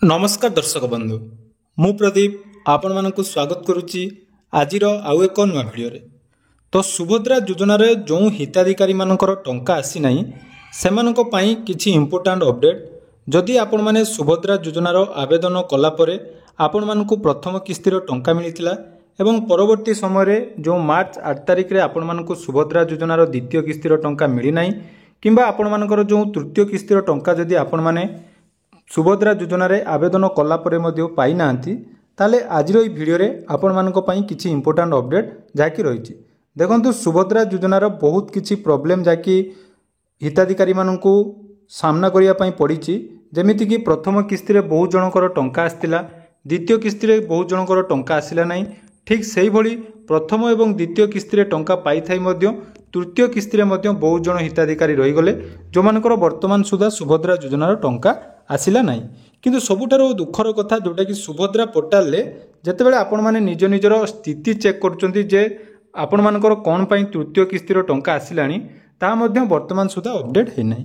नमस्कार दर्शक बंधु मु प्रदीप आपण मानक स्वागत करुच्ची आजिर आउ एक नुआ भिडियो तो सुभद्रा योजन जो हिताधिकारी मानकर टंका आसी नाही सेमानक पई किछि इंपोर्टेंट अपडेट जदि आपण माने सुभद्रा योजनार आवेदन कला परे आपण मानकु प्रथम किस्तिर टंका मिलिथिला एवं परवर्ती समय जो मार्च 8 तारिख रे आपण मानकु सुभद्रा योजनार द्वितीय किस्तिर टंका मिली नाही किंबा आपण मानकर जो तृतीय किस्तिर टंका जदि आपण माने सुभद्रा योजन आवेदन कला परे मध्य पाई नांती ताले आजिर ई भिडियो रे आपण मानक पई किछि इंपोर्टेंट अपडेट जाकी रहिछि। देखंतु सुभद्रा योजनार बहुत किछि प्रॉब्लम जाकी हिताधिकारी मानकु सामना करिया पई पड़िछि। जेमिति कि प्रथम किस्ती रे बहुत जनकर टंका आस्तिला, द्वितीय किस्ती रे बहुत जनकर टंका आसिला नाही। ठीक सेही भली प्रथम एवं द्वितीय किस्ती रे टंका पाई थाई मध्य तृतीय किस्ती रे मध्य बहुत जन हिताधिकारी रही गले जो मानकर वर्तमान सुधा सुभद्रा योजनार टंका आसिला नाही। किंतु सबुठारो दुखर कथा जोटा कि सुभद्रा पोर्टाल ले जेतेबेले आपण माने निज निजर स्थिति चेक करचंती जे आपण मानकर कोन पई तृतीय किस्तीर टंका आसिलानी ता मध्य वर्तमान सुधा अपडेट हे नाही।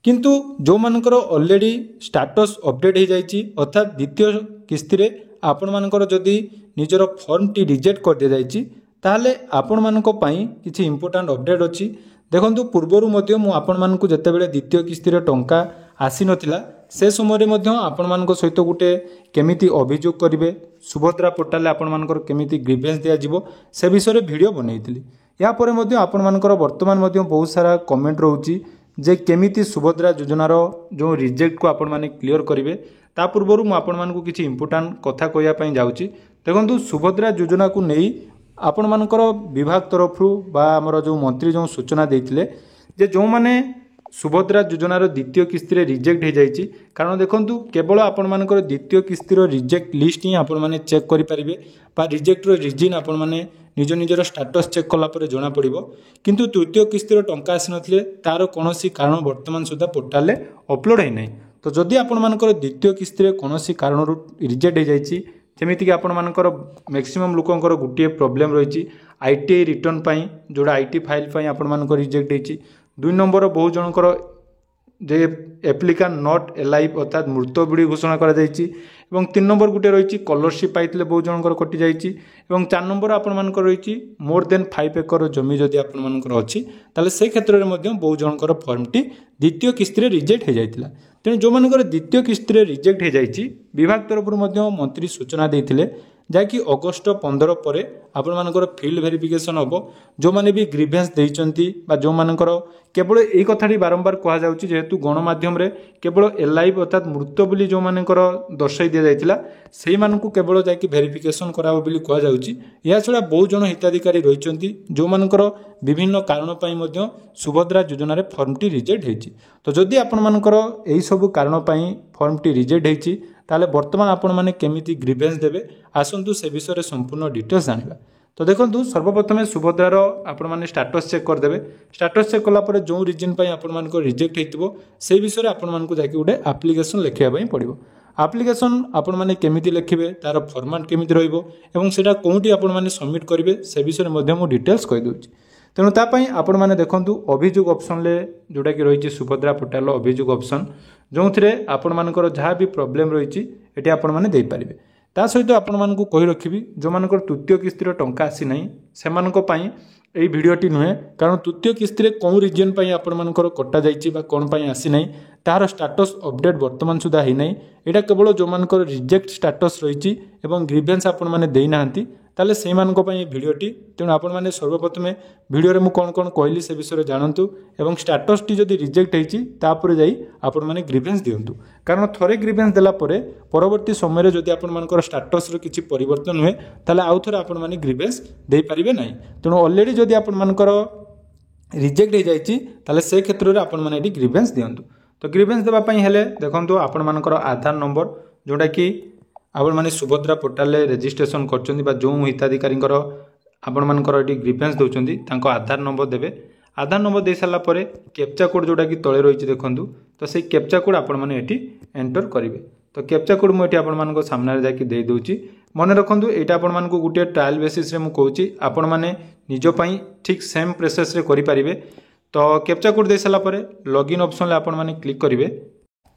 किंतु जो मानकर ऑलरेडी स्टेटस अपडेट हे जाईची अर्थात द्वितीय किस्ती रे आपण मानकर जदी निजर फॉर्म टी रिजेक्ट कर दे जाईची ताले आपण मानको पई किछि इंपोर्टेंट अपडेट अछि। देखंतु पूर्वरु मध्य मु आपण मानकु जेतेबेले द्वितीय किस्ती रे टंका आसी नथिला से समय मध्य आपण मानक सहित गोटे केमिति अभियोग करिवे सुभद्रा पोर्टाल आपण मानकर केमिति ग्रीवेंस दिया जिवो से विषय वीडियो बनैतिली। या परे मध्य आपण मानकर वर्तमान मध्य बहुत सारा कमेंट रहउची जे केमिति सुभद्रा योजनार जो रिजेक्ट को आपण माने क्लियर करिवे ता पूर्वरु मु आपण मानकु किछि इंपोर्टेंट कथा कहया पई जाउची। देखंतु सुभद्रा योजना को नेई आपण मानकर विभाग तरफरु बा हमर जो मंत्री जो सूचना देथिले जे जो माने सुभद्रा योजनार द्वितीय किस्ती रे रिजेक्ट हो जाइए। कारण देखंतु केवल आपण मानकर द्वितीय किस्तीर रिजेक्ट लिस्ट ही आपण माने चेक करि परिबे बा रिजेक्ट रो रीजन आपण माने निज निजर स्टेटस चेक कला परे जणा पड़िबो। किंतु तृतीय किस्तीर टंका आसी नथिले तार कोनोसी कारण वर्तमान सुधा पोर्टाल ले अपलोड हे नै। तो जदि आपण मानकर द्वितीय किस्ती रे कोनोसी कारण रिजेक्ट हो जाइए जेमिति कि आपण मानकर मैक्सिमम लोकंकर गुटिए प्रॉब्लम रहिछि आईटीआई रिटर्न पई जोडा आईटी फाइल पई आपण मानकर रिजेक्ट हेछि। 2 नंबर बहुत जनकर जे एप्लिकान नॉट एलाइव अर्थात मृत बिड़ी घोषणा करा जाइछि एवं 3 नंबर गुटे रहिछि स्कॉलरशिप पाइतले बहुत जनकर कटि जाइछि एवं 4 नंबर आपण मानकर रहिछि मोर देन 5 एकर जमी जदि आपण मानकर अछि ताले से क्षेत्र रे मध्य बहुत जनकर फॉर्मटी द्वितीय किस्ती रे रिजेक्ट हे जाइतिला। तेणु जो मानकर द्वितीय किस्ती रे रिजेक्ट हे जाइछि विभाग तरफ मध्य मंत्री सूचना देथिले जाकि अगस्त 15 पर आपण मानकर फील्ड वेरिफिकेशन हम जो माने भी ग्रीवेंस देइचंती बा जो मानकर केवल एई कथाटी बारंबार कहा जाउची जेहेतु गणमाध्यम रे केवल एलाइव अर्थात मृत बोली जो मानकर दर्शाई दिया जाइतिला सेही मानकु केवल जाकि वेरिफिकेशन कराबो बोली कहा जाउची। या छडा बहुत जन हिताधिकारी रहिचंती जो मानकर विभिन्न कारण पई मध्य सुभद्रा योजना रे फॉर्म टी रिजेक्ट हेछि। तो जदि आपण मानकर एई सब कारण पई फॉर्म टी रिजेक्ट हेछि ताले वर्तमान आपण माने केमिति ग्रीवेंस देबे आसंतु से विषय संपूर्ण डिटेल्स जानिबा। तो देखंतु सर्वप्रथम सुभद्रार आपण माने स्टेटस चेक कर देबे। स्टेटस चेक कला परे जो रीजन पई आपण मानको रिजेक्ट हेतिबो से विषय आपण मानको जाकि उडे एप्लीकेशन लेखिया पई पड़िबो। एप्लीकेशन आपण माने केमिति लेखिबे तार फॉर्मेट केमिति रहइबो एवं सेटा कोउटी आपण माने सबमिट करिवे से विषय मध्ये मु डिटेल्स कहि दोछि। तेणु तापाई आपण माने देखंतु अभियोग ऑप्शन ले जोटा कि रहिछि सुभद्रा पोर्टाल अभियोग ऑप्शन जो थिरे आपण मानकर जहाँ भी प्रॉब्लम रहिछि एटी आपण माने देई परिबे। ता सहित आपण मानकु कहि रखिबी जो मानकर तृतीय किस्तीर टंका आसी नाही सेमानक पई एई भिडियोटी नुहे कारण तृतीय किस्ती रे कोन रीजन पई आपण मानकर कटा जाइछि बा कोन पई आसी नाही तार स्टेटस अपडेट वर्तमान सुधा हे नाही। एटा केवल जो मानकर रिजेक्ट स्टेटस रहिछि एवं ग्रीवेंस आपण माने देई नाहंती ताले सेही मानक पई भिडियोटी। तेणु आपण माने सर्वप्रथम भिडियो रे मु कोन कोन कहली से विषय जानतु एवं स्टेटस टी जदि रिजेक्ट हेछि तापर जाई आपण माने ग्रीवेंस दियंतु कारण थरे ग्रीवेंस देला परे परवर्ती समय रे जदि आपण मानकर स्टेटस रो किछि परिवर्तन हुए ताले आउ थरे आपण माने ग्रीवेंस देई परिबे नाही। तेणु ऑलरेडी जदि आपण मानकर रिजेक्ट हे जाइछि ताले से क्षेत्र रे आपण माने एडी ग्रीवेंस दियंतु। तो ग्रीवेंस देबा पई हेले देखंतु आपण मानकर आधार नंबर जोटा कि आपण माने सुभद्रा पोर्टाल रे रजिस्ट्रेशन करचंदी बा जो हिताधिकारी आपण मानकर एटी ग्रीवेंस दोचंदी तांको आधार नंबर देबे। आधार नंबर दे साला परे कैप्चा कोड जोटा कि तळे रहिछि देखंतु तो से कैप्चा कोड आपण माने एटी एंटर करिवे। तो कैप्चा कोड मु एटी आपण मानको सामने रे जाकि देई दोछि मने रखंतु एटा आपण मानको गुटे ट्रायल बेसिस रे मु कहूछि आपण माने निजो पई ठीक सेम प्रोसेस रे करि परिबे। तो कैप्चा कोड दे साला परे लॉगिन ऑप्शन ले आपण माने क्लिक करिवे।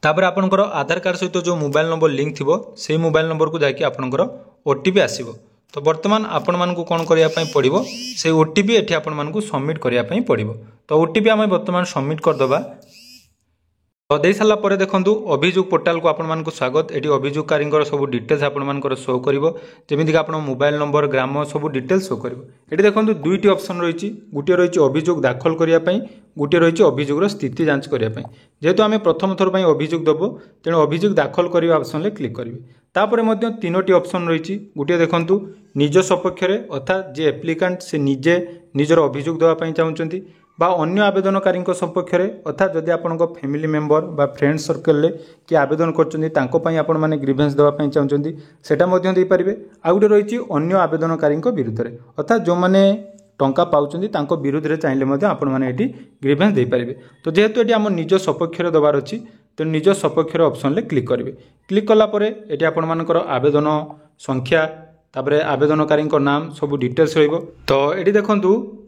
तापर आपणकर आधार कार्ड सहित जो मोबाइल नंबर लिंक थी से मोबाइल नंबर को जाकि आपणकर ओटीपी आसीबो। तो वर्तमान आपण मानकु कोन करिया पई पड़िबो से ओटीपी एठी आपण मानकु सबमिट करिया पई पड़िबो। तो ओटीपी आमे वर्तमान सबमिट कर दबा। तो दे सारा पर देखंतु अभियोग पोर्टाल को आपण मानकु स्वागत। एठी अभियोगकारी सब डिटेल्स आपण मानकर शो करिवो, जेमिति आपण मोबाइल नंबर ग्राम सब डिटेल्स शो करिवो। एठी देखंतु दुईटी ऑप्शन रहिछि, गुटे रहिछि अभियोग दाखल करिया पई, गुटे रहिछि अभियोगर स्थिति जांच करिया पई। जेहेतु आमे प्रथम थर पई अभियोग दबो तेणु अभियोग दाखल करिया ऑप्शन ले क्लिक करिवे। तापर मध्य तीनोटी ऑप्शन रहिछि, गुटे देखंतु निज सपक्ष रे अर्थात जे एप्लिकेंट से निजे निजर अभियोग देवा पई चाहुचंती बा अन्य आवेदनकारी सपक्ष में अर्थात जदि आपण फैमिली मेंबर बा फ्रेंड सर्कल कि आवेदन कर ग्रीवेंस देवाई चाहते सेटा दे पारे। आउ गोटे रही अन्य आवेदनकारी विरुद्ध में अर्थात जो मैंने टंका पाँच विरुद्ध में चाहिए आपने ग्रीवेंस दे पारे। तो जेहेतु ये आम निज सपक्ष दबार अच्छी तेणु निज सपक्ष ऑप्शन ले क्लिक करेंगे। क्लिक कलापर ये आपर आवेदन संख्या तापर आवेदनकारी नाम सब डिटेल्स रहिबो। तो ये देखूँ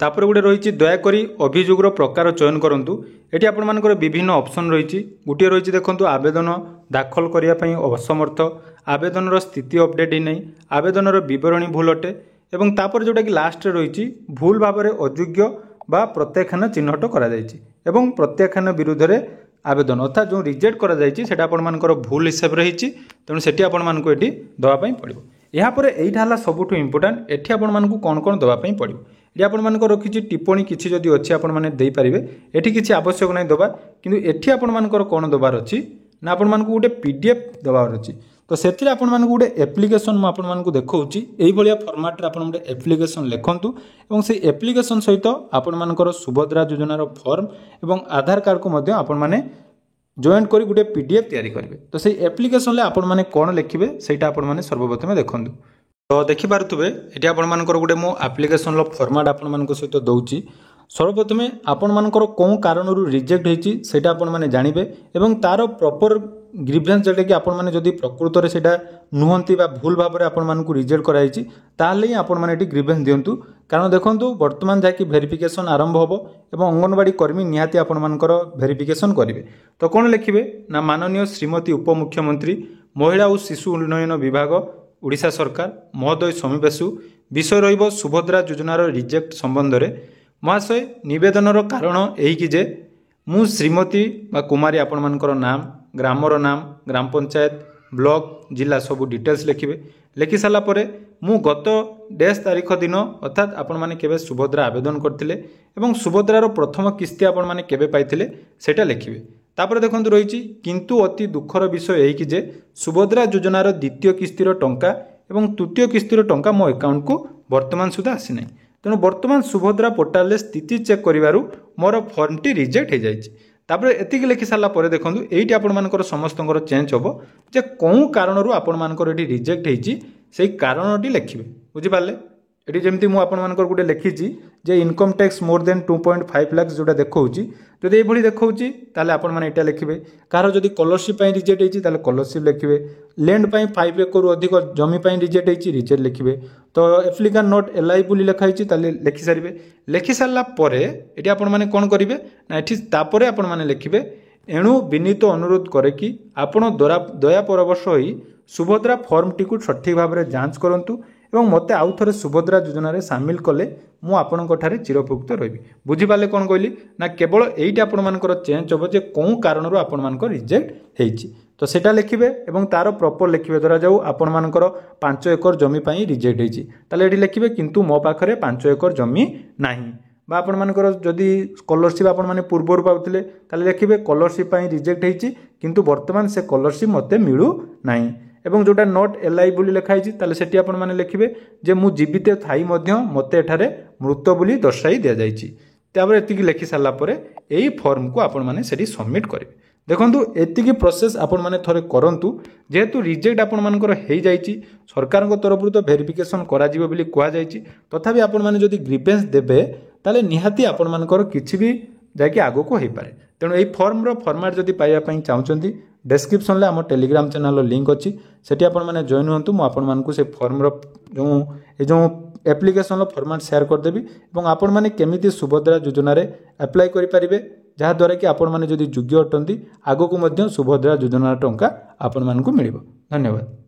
तापर गोटे रही दयाकोरी अभियोगर प्रकार चयन करूँ। ये आपण मानकर विभिन्न ऑप्शन रही, गोटे रही देखूँ आवेदन दाखल करने असमर्थ, आवेदन स्थिति अपडेट ही नहीं, आवेदन विवरणी भूल अटे एवं तापर जोटा कि लास्ट रही भूल भाव में अयोग्य बा प्रत्याख्यान चिन्हट कर प्रत्याख्यान विरुद्ध में आवेदन अर्थात जो रिजेक्ट कर भूल हिसाब रही तेणु से दवाई पड़ो। यापर यहाँ सबुठ इम्पोर्टाट एटी आपको कौन कौन दवाई पड़ो। ये आप रखी टिप्पणी किसी जदि अच्छी आपरे एटी किसी आवश्यक नहीं दबा किंतु एटी आपर कौन दबार अच्छी ना आपण गोटे पीडीएफ दबार अच्छी। तो से गोटे एप्लिकेशन मुझे देखा यही फर्माट आप गोटे एप्लिकेशन लिखुँ और से एप्लिकेशन सहित आपर सुभद्रा योजनार फॉर्म और आधार कार्ड को आपने जॉइन करी गोटे पीडीएफ तैयारी करेंगे। तो से एप्लिकेशन ले आपण माने कौन लिखिबे सेटा आपण माने सर्वप्रथम देखंतु। तो देखि पारुथबे एटी आपण मानकर गोटे मो एप्लिकेशन लो फॉर्मेट आपण मानक सहित दउची। सर्वप्रथम आपण मानकर कोन कारणरू रिजेक्ट हेची सेटा आपण माने जानिबे एवं तार प्रॉपर ग्रीवेंस जेटा कि आपण माने जदि प्रकृत रे सेटा नुहंती बा भूल भाव रे आपण मानकु रिजेक्ट कराइची ताले ही आपण माने एटी ग्रीवेंस दियंतु। कारण देखंतु वर्तमान जाकि वेरिफिकेशन आरंभ होबो एवं अंगनवाड़ी कर्मी निहाती आपण मानकर वेरिफिकेशन करिवे। तो कोन लिखिबे ना माननीय श्रीमती उपमुख्यमंत्री महिला और शिशु उन्नयन विभाग ओडिशा सरकार महोदय समीपेशु विषय रहिबो सुभद्रा योजनार रिजेक्ट संबंध रे महाशय निवेदनर कारण एही कि जे मु श्रीमती बा कुमारी आपण मानकर नाम ग्रामर नाम ग्राम पंचायत ब्लॉक जिला सब डिटेल्स लिखिबे। लिखि सारा परे मु गत डेज तारीख दिन अर्थात आपण माने केबे सुभद्रा आवेदन करथिले एवं सुभद्रार प्रथम किस्ती आपण माने केबे पाइथिले सेटा लिखिबे। तापर देखंतु रहिछि किंतु अति दुखर विषय एही कि जे सुभद्रा योजनार द्वितीय किस्तीर टंका एवं तृतीय किस्तीर टंका मो अकाउंट को वर्तमान सुधा आसी नै। तेणु वर्तमान सुभद्रा पोर्टाल स्थिति चेक करिवारु मोर फॉर्म टी रिजेक्ट हो जाइछि। तापर एतिक लिखि सारा पर देखंतु एइटी आपण मानकर समस्तଙ୍କର चेंज होबो जे कोन कारणरू आपण मानकर एटी रिजेक्ट हेछि सेही कारणटी लिखिबे। बुझि पाले एटी जेमति मु आपण मानकर गुटे लिखिछि जे income tax more than 2.5 lakh जोटा देखौछि जदि एभली देखौछि ताले आपण माने एटा लिखिबे। कार जदि स्कॉलरशिप पई रिजेक्ट हेछि ताले स्कॉलरशिप लिखिबे। लैंड पई 5 एकड़ अधिक जमी पई रिजेक्ट हेछि रिजेक्ट लिखिबे। तो एप्लिकेंट नॉट एलाइबल लिखा हेछि ताले लिखि सारिबे। लिखि सारला परे एटी आपण माने कोन करिवे ना एठी तापरे आपण माने लिखिबे एणु विनीत अनुरोध करे कि आपण दया परवश होई सुभद्रा फॉर्म टी को सठिक भाव में जांच करंतु एवं मते आउ थरे सुभद्रा योजना रे शामिल कले मु आपनक ठारे चिरउपकृत रहिबी। बुझि पाले कोन कहली ना केवल एइटी आपण मानकर चेंज होबो जे कोन कारणरू आपण मानकर रिजेक्ट हेछि। तो सेटा लिखिबे एवं तार प्रॉपर लिखिबे धरा जाऊ आपण मानकर 5 एकड़ जमी पई रिजेक्ट हेछि ताले एठी लिखिबे किंतु मो पाखरे 5 एकड़ जमी नाही बा आपण मानकर जदि स्कॉलरशिप आपण माने पूर्वरु पाउथिले ताले लिखिबे स्कॉलरशिप पई रिजेक्ट हेछि किंतु वर्तमान से स्कॉलरशिप मते मिलु नाही एवं जोटा नॉट एलाइबल लिखाई ताले सेठी आपण माने लिखिबे जे मु जीवित थाई मध्य मते एठारे मृत बोली दर्शाई दिया जायछि। तापर एतिकी लिखि सारला परे एई फॉर्म को आपण माने सेठी सबमिट करिवे। देखंतु एतिकी प्रोसेस आपण माने थरे करंतु जेहेतु रिजेक्ट आपण मानकर हेई जायछि सरकार को तरफ तो वेरिफिकेशन करा जिवो बोली कुआ जायछि तथापि आपण माने जदि ग्रीवेंस देबे ताले निहाती आपण मानकर किछि भी जाकि आगो को हेई पारे। तेणु एई फॉर्म रो फॉर्मेट जदि पाइबा पई चाहुचंती डिस्क्रिप्शन ले आम टेलीग्राम चैनल लिंक अच्छी सेठी आपण माने जॉइन हुंतु मु आपण मानकु से फॉर्म रो जो एप्लिकेशन रो फॉर्मेट शेयर कर देबी एवं आपण माने केमिति सुभद्रा योजना रे अप्लाई करि परिबे ଯାହାଦ୍ୱାରା କି ଆପଣମାନେ ଯଦି ଯୋଗ୍ୟ ଅଟନ୍ତି ଆଗକୁ ମଧ୍ୟ ସୁଭଦ୍ରା ଯୋଜନାର ଟଙ୍କା ଆପଣମାନଙ୍କୁ ମିଳିବ। ଧନ୍ୟବାଦ।